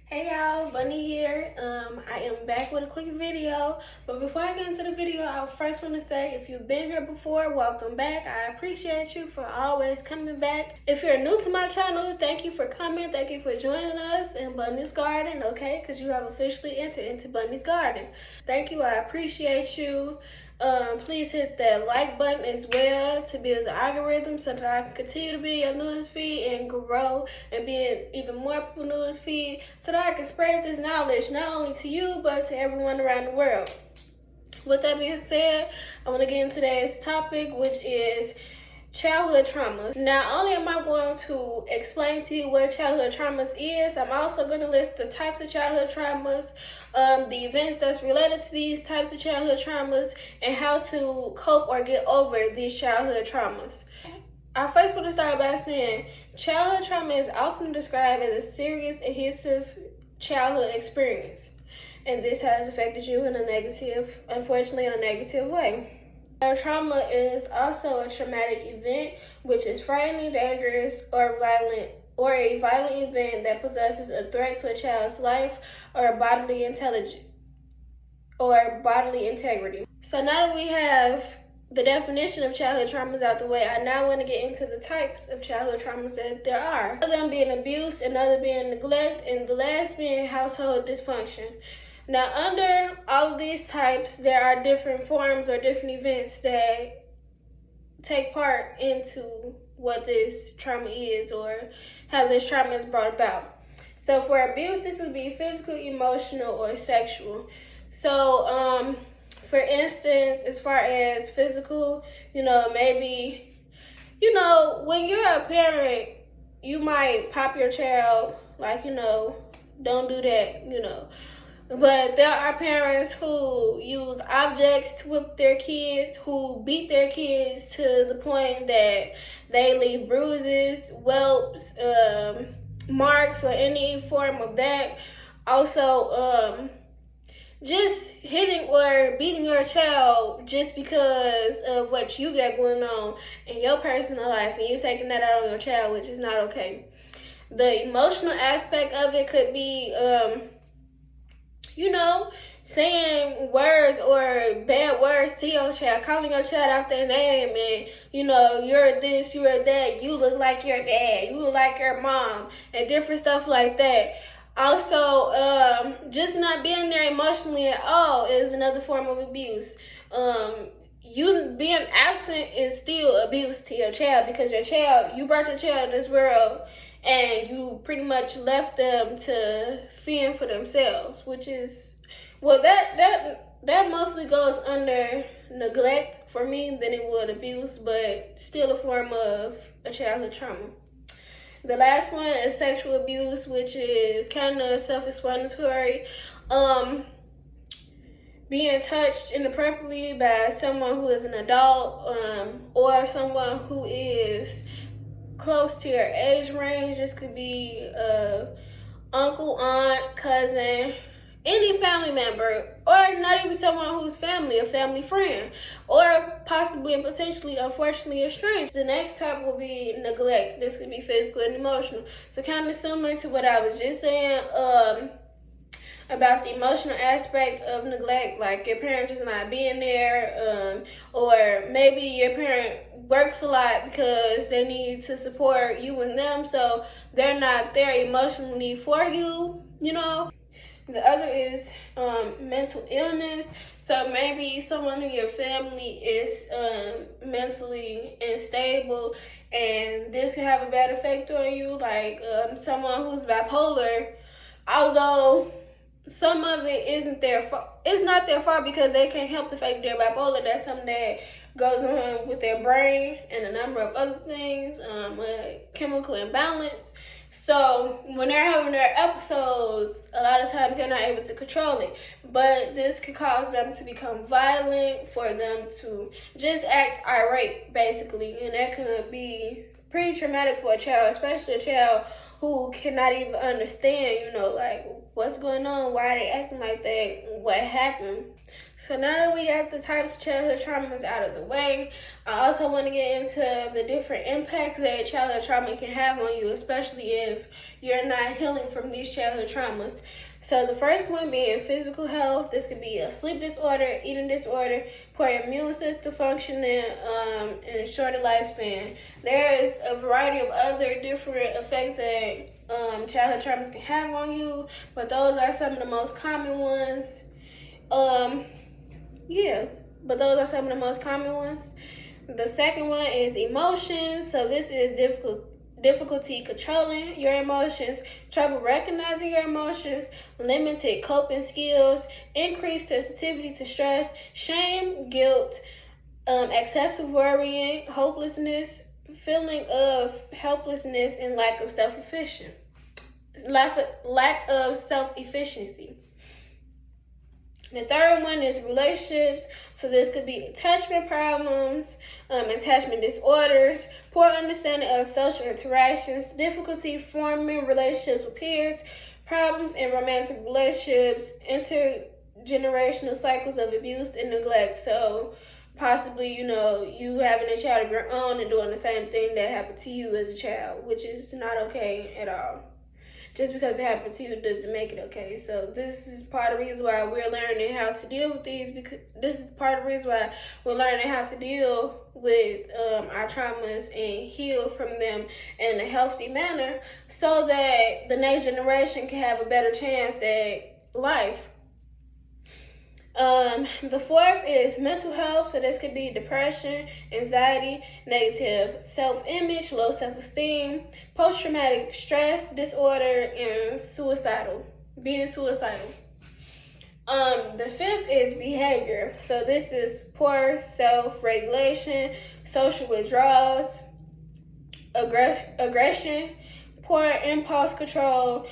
Hey y'all, Bunny here. I am back with a quick video. But before I get into the video, I first want to say if you've been here before, welcome back. I appreciate you for always coming back. If you're new to my channel, thank you for coming. Thank you for joining us in Bunny's Garden, okay? Because you have officially entered into Bunny's Garden. Thank you. I appreciate you. Please hit that like button as well to build the algorithm so that I can continue to be in your news feed and grow and be in even more people's news feed so that I can spread this knowledge not only to you but to everyone around the world. With that being said, I want to get into today's topic, which is childhood traumas. Not only am I going to explain to you what childhood traumas is, I'm also going to list the types of childhood traumas, the events that's related to these types of childhood traumas, and how to cope or get over these childhood traumas. I first want to start by saying childhood trauma is often described as a serious, adhesive childhood experience, and this has affected you unfortunately, in a negative way. Trauma is also a traumatic event, which is frightening, dangerous, or a violent event that possesses a threat to a child's life or bodily integrity. So now that we have the definition of childhood traumas out the way, I now want to get into the types of childhood traumas that there are. One of them being abuse, another being neglect, and the last being household dysfunction. Now, under all of these types, there are different forms or different events that take part into what this trauma is or how this trauma is brought about. So for abuse, this would be physical, emotional, or sexual. So, for instance, as far as physical, maybe, when you're a parent, you might pop your child, don't do that, But there are parents who use objects to whip their kids, who beat their kids to the point that they leave bruises, whelps, marks, or any form of that. Also, just hitting or beating your child just because of what you got going on in your personal life, and you taking that out on your child, which is not okay. The emotional aspect of it could be, saying words or bad words to your child, calling your child out their name, and, you're this, you're that, you look like your dad, you look like your mom, and different stuff like that. Also, just not being there emotionally at all is another form of abuse. You being absent is still abuse to your child because you brought your child in this world and you pretty much left them to fend for themselves, which is, well, that mostly goes under neglect for me than it would abuse, but still a form of a childhood trauma. The last one is sexual abuse, which is kind of self-explanatory. Being touched inappropriately by someone who is an adult, or someone who is close to your age range. This could be uncle, aunt, cousin, any family member, or not even someone who's family, a family friend, or possibly and potentially, unfortunately, a stranger. The next type will be neglect. This could be physical and emotional. So kind of similar to what I was just saying about the emotional aspect of neglect, like your parent just not being there, or maybe your parent works a lot because they need to support you and them, so they're not there emotionally for you, The other is mental illness. So maybe someone in your family is mentally unstable, and this can have a bad effect on you, like someone who's bipolar, although some of it it's not their fault because they can't help the fact that they're bipolar. That's something that goes on with their brain and a number of other things, chemical imbalance. So when they're having their episodes, a lot of times they're not able to control it. But this could cause them to become violent, for them to just act irate, basically. And that could be pretty traumatic for a child, especially a child who cannot even understand, what's going on, why are they acting like that, what happened. So now that we got the types of childhood traumas out of the way, I also want to get into the different impacts that childhood trauma can have on you, especially if you're not healing from these childhood traumas. So the first one being physical health. This could be a sleep disorder, eating disorder, poor immune system functioning, and a shorter lifespan. There is a variety of other different effects that childhood traumas can have on you, but those are some of the most common ones. But those are some of the most common ones. The second one is emotions. So this is difficulty controlling your emotions, trouble recognizing your emotions, limited coping skills, increased sensitivity to stress, shame, guilt, excessive worrying, hopelessness, feeling of helplessness, and lack of self-efficiency. The third one is relationships. So this could be attachment problems, attachment disorders, poor understanding of social interactions, difficulty forming relationships with peers, problems in romantic relationships, intergenerational cycles of abuse and neglect. So possibly, you having a child of your own and doing the same thing that happened to you as a child, which is not okay at all. Just because it happened to you doesn't make it okay. So this is part of the reason why we're learning how to deal with these, because this is part of the reason why we're learning how to deal with our traumas and heal from them in a healthy manner, so that the next generation can have a better chance at life. The fourth is mental health. So this could be depression, anxiety, negative self-image, low self-esteem, post-traumatic stress disorder, and being suicidal. The fifth is behavior. So this is poor self-regulation, social withdrawals, aggression, poor impulse control,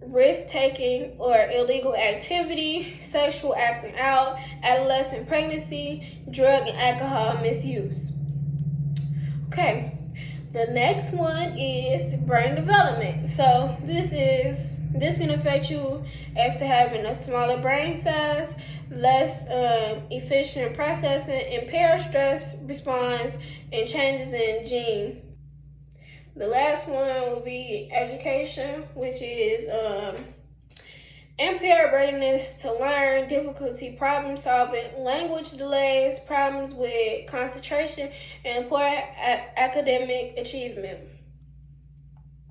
risk-taking or illegal activity, sexual acting out, adolescent pregnancy, drug and alcohol misuse. Okay, the next one is brain development. So this can affect you as to having a smaller brain size, less efficient processing, impaired stress response, and changes in gene. The last one will be education, which is impaired readiness to learn, difficulty problem solving, language delays, problems with concentration, and poor academic achievement.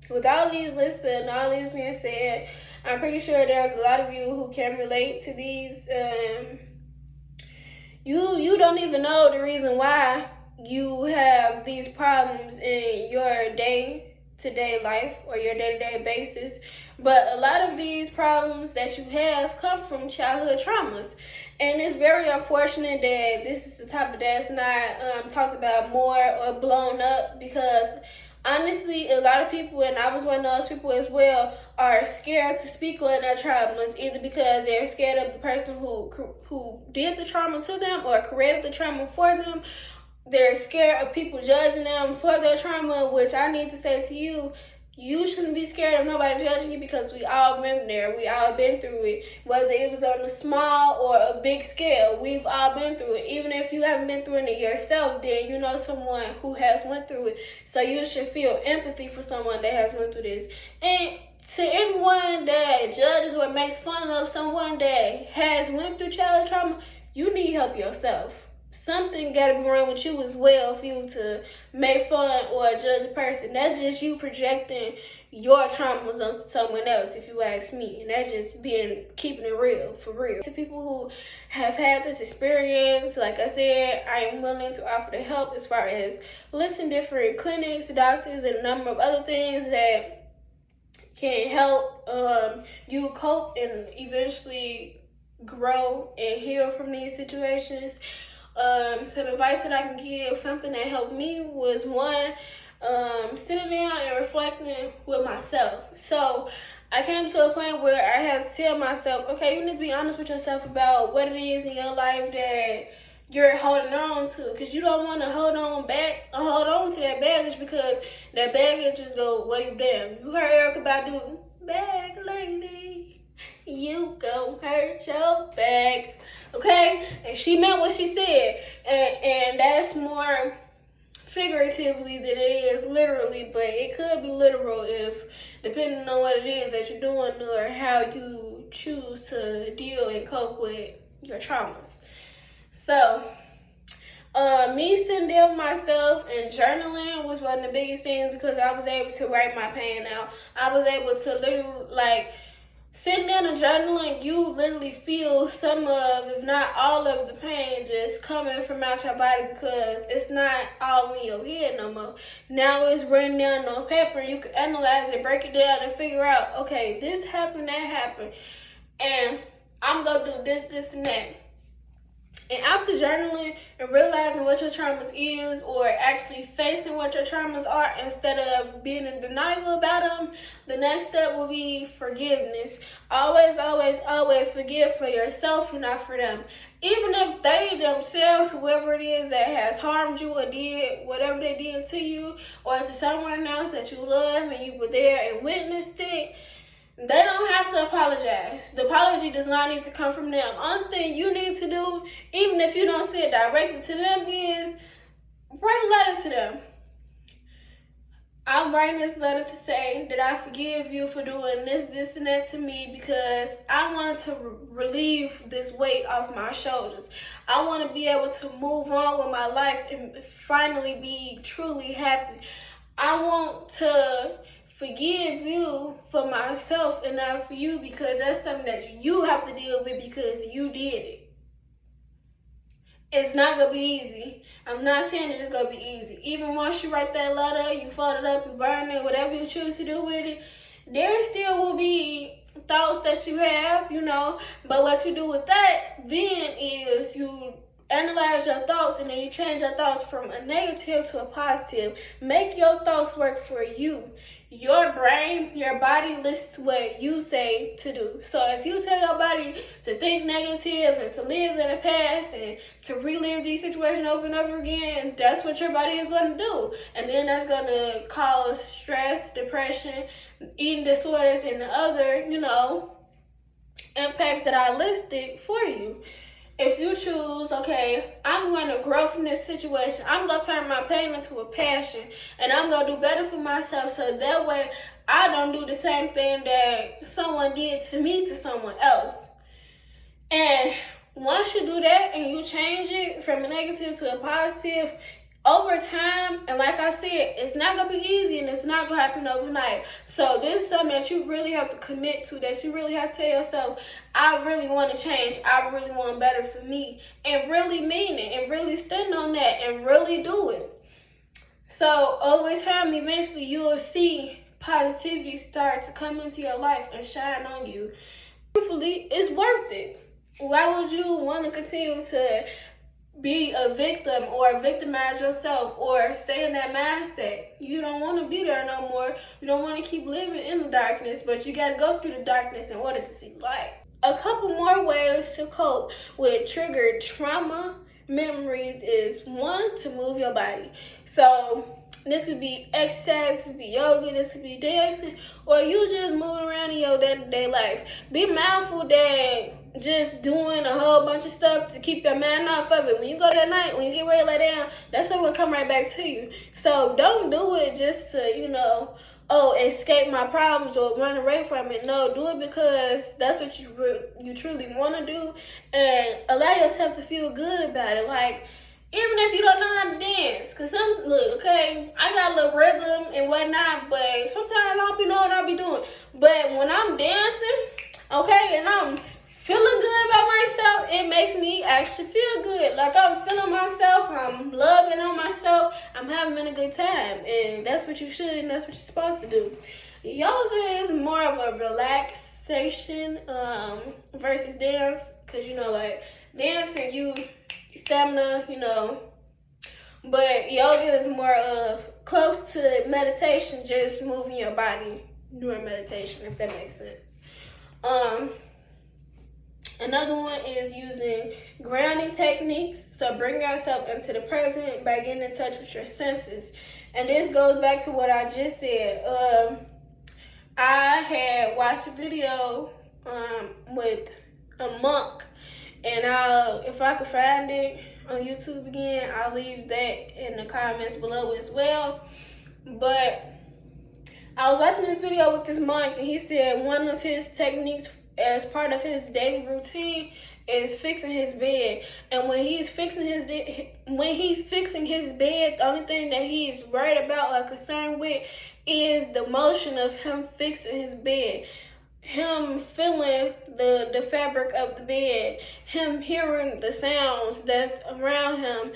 With all these listed and all these being said, I'm pretty sure there's a lot of you who can relate to these. You don't even know the reason why you have these problems in your day-to-day life or your day-to-day basis, but a lot of these problems that you have come from childhood traumas, and it's very unfortunate that this is the topic that's not talked about more or blown up, because honestly, a lot of people, and I was one of those people as well, are scared to speak on their traumas, either because they're scared of the person who did the trauma to them or created the trauma for them. They're scared of people judging them for their trauma, which I need to say to you, you shouldn't be scared of nobody judging you, because we all been there. We all been through it. Whether it was on a small or a big scale, we've all been through it. Even if you haven't been through it yourself, then you know someone who has went through it. So you should feel empathy for someone that has went through this. And to anyone that judges or makes fun of someone that has went through childhood trauma, you need help yourself. Something gotta be wrong with you as well for you to make fun or judge a person. That's just you projecting your traumas on someone else, if you ask me. And that's just keeping it real, for real. To people who have had this experience, like I said, I am willing to offer the help as far as listing different clinics, doctors, and a number of other things that can help you cope and eventually grow and heal from these situations. Some advice that I can give, something that helped me was one, sitting down and reflecting with myself. So I came to a point where I had to tell myself, okay, you need to be honest with yourself about what it is in your life that you're holding on to, because you don't want to hold on to that baggage, because that baggage just go weigh you down. You heard Erykah Badu, bag lady. you gon' hurt your back. Okay? And she meant what she said. And that's more figuratively than it is literally, but it could be literal if depending on what it is that you're doing or how you choose to deal and cope with your traumas. So me sitting down with myself and journaling was one of the biggest things because I was able to write my pain out. I was able to literally, like, sitting down and journaling, you literally feel some of, if not all of the pain just coming from out your body because it's not all in your head no more. Now it's written down on paper. You can analyze it, break it down, and figure out, okay, this happened, that happened. And I'm going to do this, this, and that. And after journaling and realizing what your traumas is or actually facing what your traumas are instead of being in denial about them, the next step will be forgiveness. Always, always, always forgive for yourself and not for them. Even if they themselves, whoever it is that has harmed you or did whatever they did to you or to someone else that you love and you were there and witnessed it, they don't have to apologize. The apology does not need to come from them. Only thing you need to do, even if you don't say it directly to them, is write a letter to them. I'm writing this letter to say that I forgive you for doing this, this, and that to me because I want to relieve this weight off my shoulders. I want to be able to move on with my life and finally be truly happy. I want to forgive you for myself and not for you because that's something that you have to deal with because you did it. It's not going to be easy. I'm not saying that it's going to be easy. Even once you write that letter, you fold it up, you burn it, whatever you choose to do with it, there still will be thoughts that you have, but what you do with that then is you analyze your thoughts and then you change your thoughts from a negative to a positive. Make your thoughts work for you. Your brain, your body listens to what you say to do. So if you tell your body to think negative and to live in the past and to relive these situations over and over again, that's what your body is going to do. And then that's going to cause stress, depression, eating disorders, and the other, impacts that I listed for you. If you choose, okay, I'm going to grow from this situation. I'm going to turn my pain into a passion. And I'm going to do better for myself so that way I don't do the same thing that someone did to me to someone else. And once you do that and you change it from a negative to a positive, over time, and like I said, it's not going to be easy and it's not going to happen overnight. So this is something that you really have to commit to, that you really have to tell yourself, I really want to change. I really want better for me. And really mean it and really stand on that and really do it. So over time, eventually you will see positivity start to come into your life and shine on you. Truthfully, it's worth it. Why would you want to continue to be a victim or victimize yourself or stay in that mindset? You don't want to be there no more. You don't want to keep living in the darkness, but you got to go through the darkness in order to see light. A couple more ways to cope with triggered trauma memories is one, to move your body. So this could be exercise, this could be yoga, this could be dancing, or you just moving around in your day-to-day life. Be mindful that just doing a whole bunch of stuff to keep your mind off of it. When you go to that night, when you get ready to lay down, that stuff will come right back to you. So don't do it just to, escape my problems or run away from it. No, do it because that's what you truly want to do, and allow yourself to feel good about it. Like, even if you don't know how to dance, because I got a little rhythm and whatnot, but sometimes I don't be knowing what I be doing. But when I'm dancing, and I'm feeling good about myself, it makes me actually feel good. Like I'm feeling myself, I'm loving on myself, I'm having a good time. And that's what you should, and that's what you're supposed to do. Yoga is more of a relaxation versus dance, because dancing, you stamina, but yoga is more of close to meditation, just moving your body during meditation, if that makes sense. Another one is using grounding techniques. So bring yourself into the present by getting in touch with your senses. And this goes back to what I just said. I had watched a video with a monk. And if I could find it on YouTube again, I'll leave that in the comments below as well. But I was watching this video with this monk, and he said one of his techniques as part of his daily routine is fixing his bed. And when he's fixing his bed, the only thing that he's worried about or concerned with is the motion of him fixing his bed. Him feeling the fabric of the bed, him hearing the sounds that's around him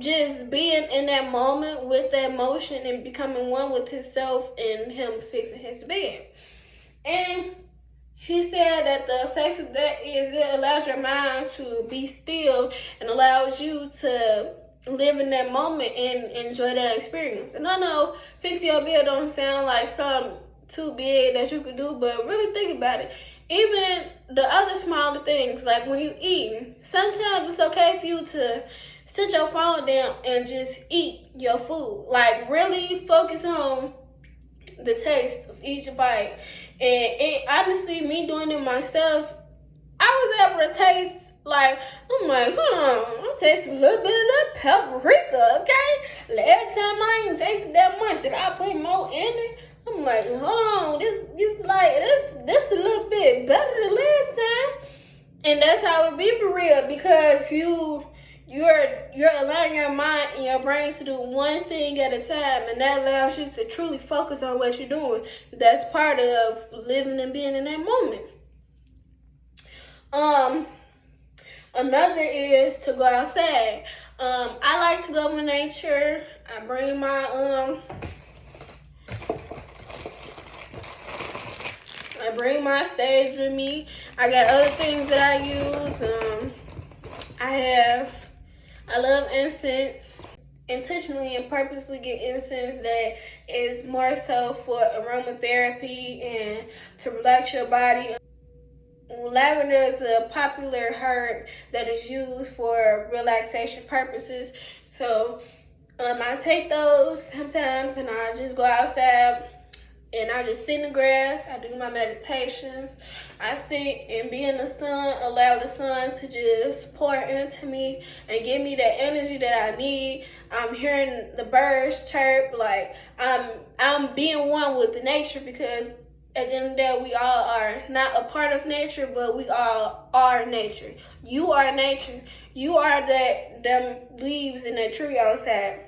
just being in that moment with that motion and becoming one with himself and him fixing his bed. And he said that the effects of that is it allows your mind to be still and allows you to live in that moment and enjoy that experience. And I know fixing your bed don't sound like something too big that you could do, but really think about it. Even the other smaller things, like when you eat, sometimes it's okay for you to sit your phone down and just eat your food. Like really focus on the taste of each bite. And it honestly, me doing it myself, I was able to taste, like, I'm like, hold on, I'm tasting a little bit of that paprika, okay? Last time I ain't tasted that much. Did I put more in it? I'm like, hold on, this a little bit better than last time. And that's how it be for real, because you're allowing your mind and your brain to do one thing at a time, and that allows you to truly focus on what you're doing. That's part of living and being in that moment. Another is to go outside. I like to go in nature. I bring my sage with me. I got other things that I use. I love incense. Intentionally and purposely get incense that is more so for aromatherapy and to relax your body. Lavender is a popular herb that is used for relaxation purposes. So I take those sometimes and I just go outside and I just sit in the grass. I do my meditations. I sit and be in the sun, allow the sun to just pour into me and give me that energy that I need. I'm hearing the birds chirp, like I'm being one with nature, because at the end of the day, we all are not a part of nature, but we all are nature. You are nature. You are them leaves in that tree outside.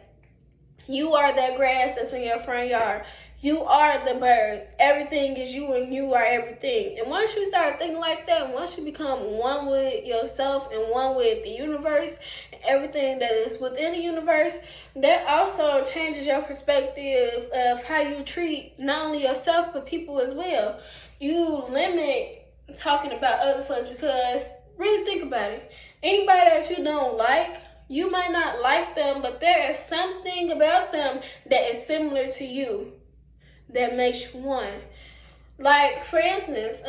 You are that grass that's in your front yard. You are the birds. Everything is you and you are everything. And once you start thinking like that, once you become one with yourself and one with the universe and everything that is within the universe, that also changes your perspective of how you treat not only yourself but people as well. You limit talking about other folks, because really think about it. Anybody that you don't like, you might not like them, but there is something about them that is similar to you that makes you one. Like, for instance,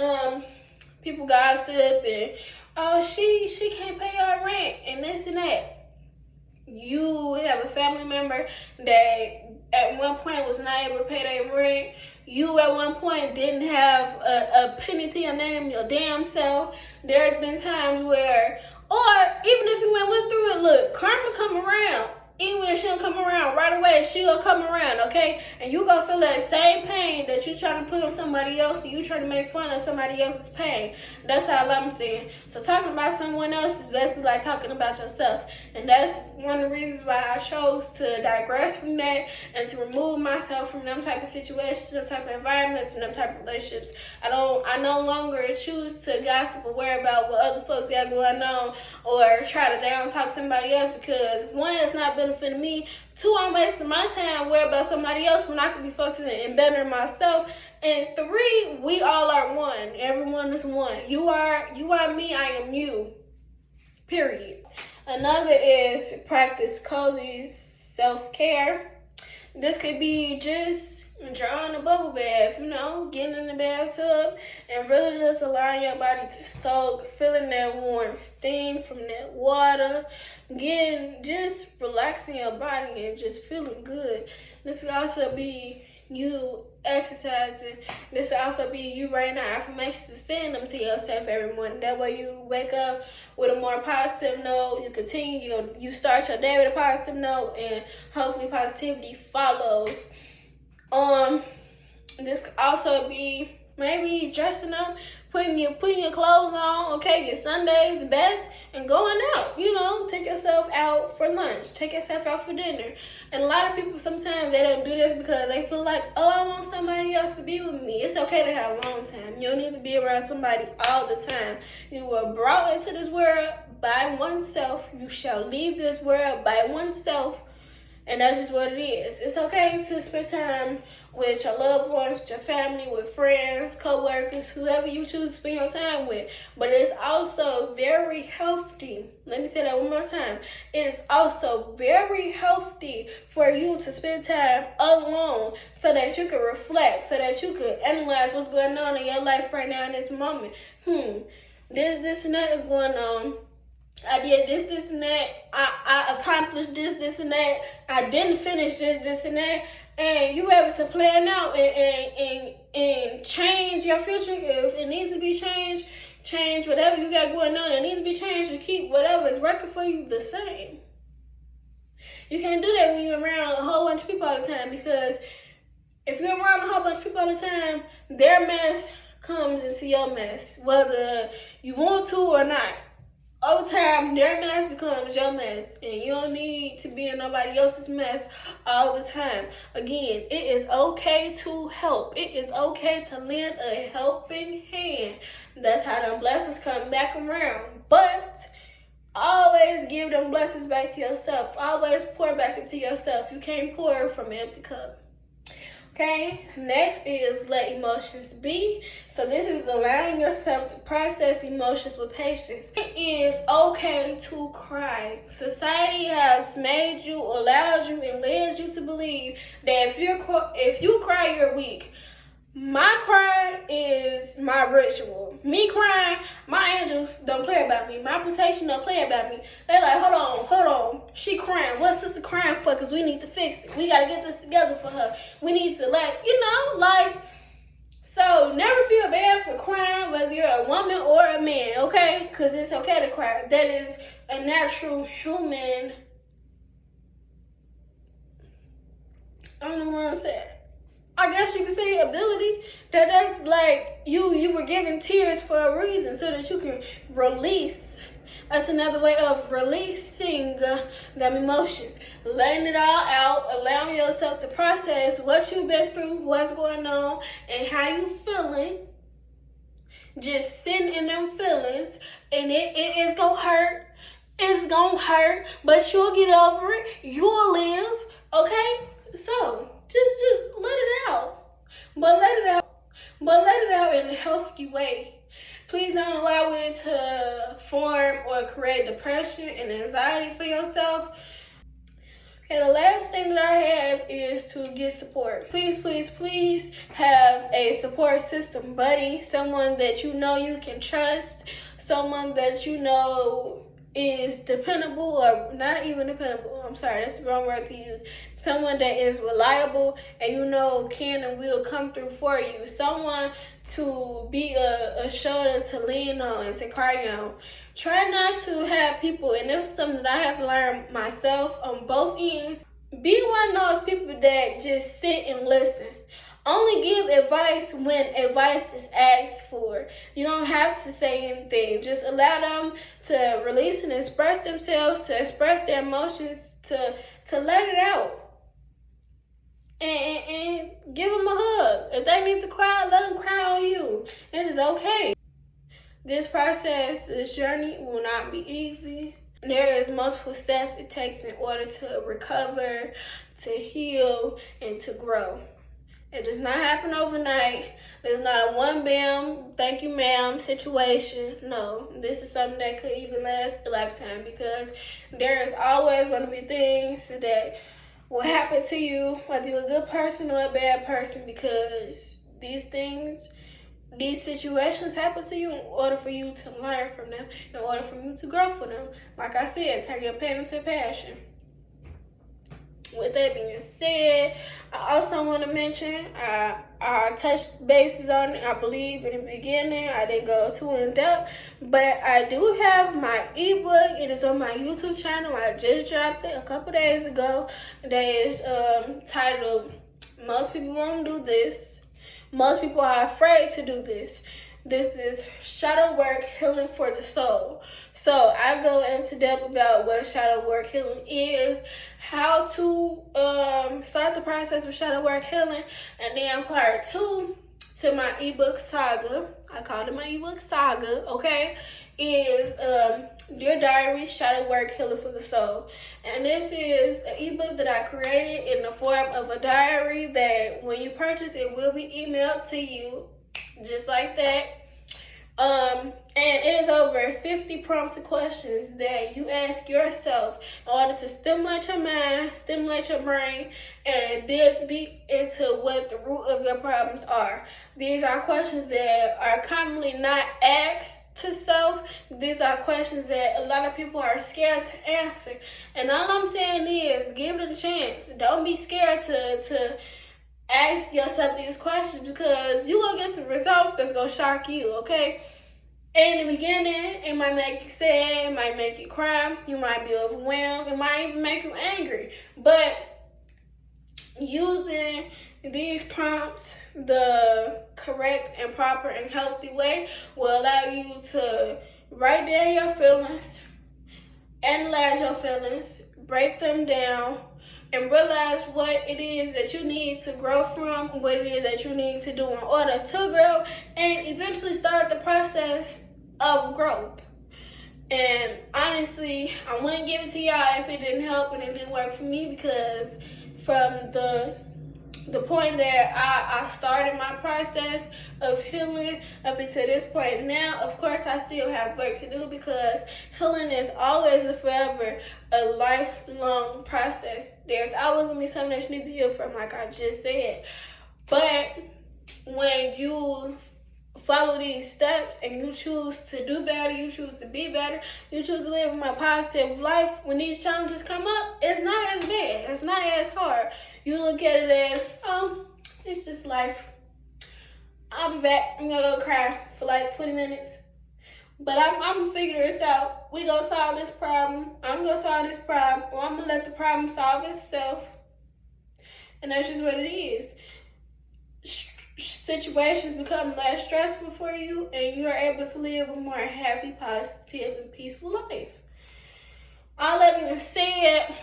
people gossip and, oh, she can't pay her rent and this and that. You have a family member that at one point was not able to pay their rent. You at one point didn't have a penny to your name, your damn self. There have been times where, or even if you went through it, look, karma come around. Even if she don't come around right away, she'll come around, okay? And you gonna feel that same pain that you trying to put on somebody else, or you trying to make fun of somebody else's pain. That's how I'm saying. So talking about someone else is basically like talking about yourself. And that's one of the reasons why I chose to digress from that and to remove myself from them type of situations, them type of environments, and them type of relationships. I no longer choose to gossip or worry about what other folks got going on or try to down talk somebody else, because one, it's not benefiting me. Two, I'm wasting my time worrying about somebody else when I could be focusing and bettering myself. And three, we all are one. Everyone is one. You are me, I am you. Period. Another is practice cozy self-care. This could be just drawing a bubble bath, getting in the bathtub and really just allowing your body to soak, feeling that warm steam from that water, just relaxing your body and just feeling good. This could also be you exercising. This will also be you writing out affirmations and sending them to yourself every morning. That way you wake up with a more positive note. You continue, you start your day with a positive note, and hopefully positivity follows. This could also be maybe dressing up, putting your clothes on, okay, your Sunday's best, and going out. Take yourself out for lunch, take yourself out for dinner. And a lot of people sometimes they don't do this because they feel like, oh, I want somebody else to be with me. It's okay to have alone time. You don't need to be around somebody all the time. You were brought into this world by oneself. You shall leave this world by oneself. And that's just what it is. It's okay to spend time with your loved ones, with your family, with friends, co-workers, whoever you choose to spend your time with. But it's also very healthy. Let me say that one more time. It is also very healthy for you to spend time alone so that you can reflect, so that you can analyze what's going on in your life right now in this moment. This and that is going on. I did this, and that. I accomplished this, and that. I didn't finish this, and that. And you able to plan out and change your future if it needs to be changed. Change whatever you got going on. It needs to be changed to keep whatever is working for you the same. You can't do that when you're around a whole bunch of people all the time, because if you're around a whole bunch of people all the time, their mess comes into your mess, whether you want to or not. Over time, their mess becomes your mess, and you don't need to be in nobody else's mess all the time. Again, it is okay to help. It is okay to lend a helping hand. That's how them blessings come back around. But always give them blessings back to yourself. Always pour back into yourself. You can't pour from an empty cup. Okay, next is let emotions be. So this is allowing yourself to process emotions with patience. It is okay to cry. Society has made you, allowed you, and led you to believe that if you cry, you're weak. My cry is my ritual. Me crying, my angels don't play about me. My protection don't play about me. They're like, hold on. She crying. What's sister crying for? Because we need to fix it. We got to get this together for her. We need to so never feel bad for crying, whether you're a woman or a man, okay? Because it's okay to cry. That is a natural human, I don't know what I said. I guess you could say ability. That's like you were given tears for a reason, so that you can release. That's another way of releasing them emotions. Letting it all out, allowing yourself to process what you've been through, what's going on, and how you feeling. Just sitting in them feelings, and it is gonna hurt. It's gonna hurt, but you'll get over it. You'll live, okay? So just let it out. But let it out in a healthy way. Please don't allow it to form or create depression and anxiety for yourself. And the last thing that I have is to get support. Please have a support system buddy, someone that you know you can trust, someone that you know is dependable, or not even dependable. I'm sorry, that's the wrong word to use. Someone that is reliable and you know can and will come through for you. Someone to be a shoulder to lean on and to cry on. Try not to have people, and this is something that I have to learn myself on both ends. Be one of those people that just sit and listen. Only give advice when advice is asked for. You don't have to say anything. Just allow them to release and express themselves, to express their emotions, to let it out. And give them a hug. If they need to cry, let them cry on you. It is okay. This process, this journey will not be easy. There is multiple steps it takes in order to recover, to heal, and to grow. It does not happen overnight. There's not a one bam, thank you ma'am situation. No, this is something that could even last a lifetime, because there is always going to be things that will happen to you, whether you're a good person or a bad person, because these situations happen to you in order for you to learn from them, in order for you to grow from them. Like I said, turn your pain into passion. With that being said, I also want to mention I touched bases on it, I believe, in the beginning. I didn't go too in depth, but I do have my ebook. It is on my YouTube channel. I just dropped it a couple days ago. That is titled "Most People Won't Do This. Most People Are Afraid to Do This." This is shadow work healing for the soul. So I go into depth about what shadow work healing is, how to start the process of shadow work healing, and then part 2 to my ebook saga. I called it my ebook saga, okay? Is Dear Diary, Shadow Work Healing for the Soul. And this is an ebook that I created in the form of a diary that when you purchase it will be emailed to you just like that. And it is over 50 prompts and questions that you ask yourself in order to stimulate your mind, stimulate your brain, and dig deep into what the root of your problems are. These are questions that are commonly not asked to self. These are questions that a lot of people are scared to answer. And all I'm saying is give it a chance. Don't be scared to ask yourself these questions, because you gonna get some results that's gonna shock you, okay? In the beginning, it might make you sad, it might make you cry, you might be overwhelmed, it might even make you angry. But using these prompts the correct and proper and healthy way will allow you to write down your feelings, analyze your feelings, break them down, and realize what it is that you need to grow from, what it is that you need to do in order to grow, and eventually start the process of growth. And honestly, I wouldn't give it to y'all if it didn't help and it didn't work for me, because from the point that I started my process of healing up until this point now, of course I still have work to do, because healing is always and forever a lifelong process. There's always going to be something that you need to heal from, like I just said. But when you follow these steps and you choose to do better, you choose to be better, you choose to live a more positive life, when these challenges come up, it's not as bad, it's not as hard. You look at it as, oh, it's just life. I'll be back. I'm gonna go cry for like 20 minutes. But I'm gonna figure this out. We gonna solve this problem. I'm gonna solve this problem, or I'm gonna let the problem solve itself. And that's just what it is. Situations become less stressful for you, and you are able to live a more happy, positive, and peaceful life. All that being said,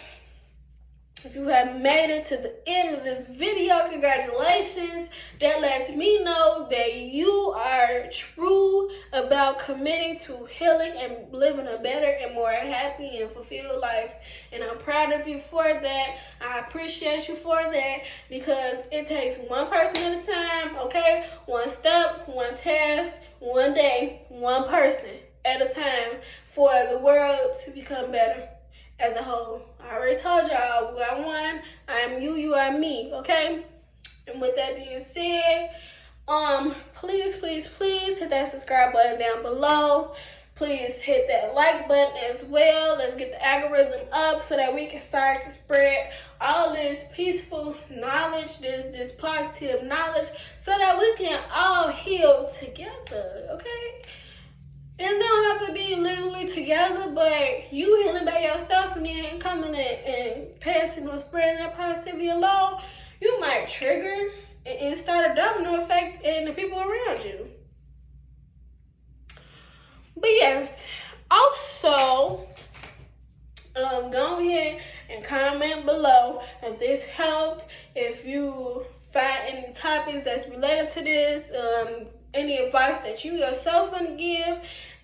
if you have made it to the end of this video, congratulations. That lets me know that you are true about committing to healing and living a better and more happy and fulfilled life. And I'm proud of you for that. I appreciate you for that, because it takes one person at a time, okay? One step, one task, one day, one person at a time for the world to become better as a whole. I already told y'all, we are one. I am you, you are me, okay? And with that being said, please hit that subscribe button down below. Please hit that like button as well. Let's get the algorithm up so that we can start to spread all this peaceful knowledge, this positive knowledge, so that we can all heal together, okay? And it don't have to be literally together, but you healing by yourself and then coming and passing or spreading that positivity along, you might trigger and start a domino effect in the people around you. But yes, also, go ahead and comment below if this helped, if you find any topics that's related to this, any advice that you yourself want to give.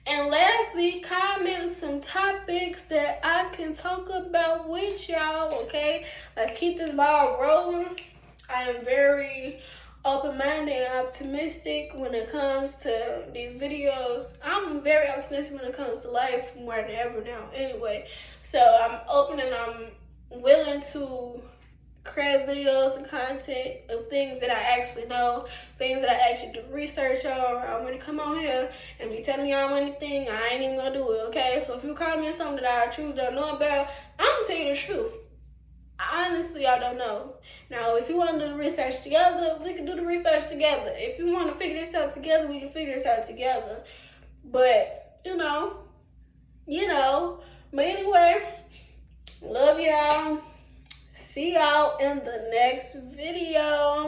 And lastly, comment some topics that I can talk about with y'all, okay? Let's keep this ball rolling. I am very open-minded and optimistic when it comes to these videos. I'm very optimistic when it comes to life more than ever now anyway. So I'm open and I'm willing to create videos and content of things that I actually know, things that I actually do research on. I'm gonna come on here and be telling y'all anything, I ain't even gonna do it, okay? So if you comment something that I truly don't know about, I'm gonna tell you the truth. Honestly, I don't know. Now, if you want to do the research together, we can do the research together. If you want to figure this out together, we can figure this out together. But, But anyway, love y'all. See y'all in the next video.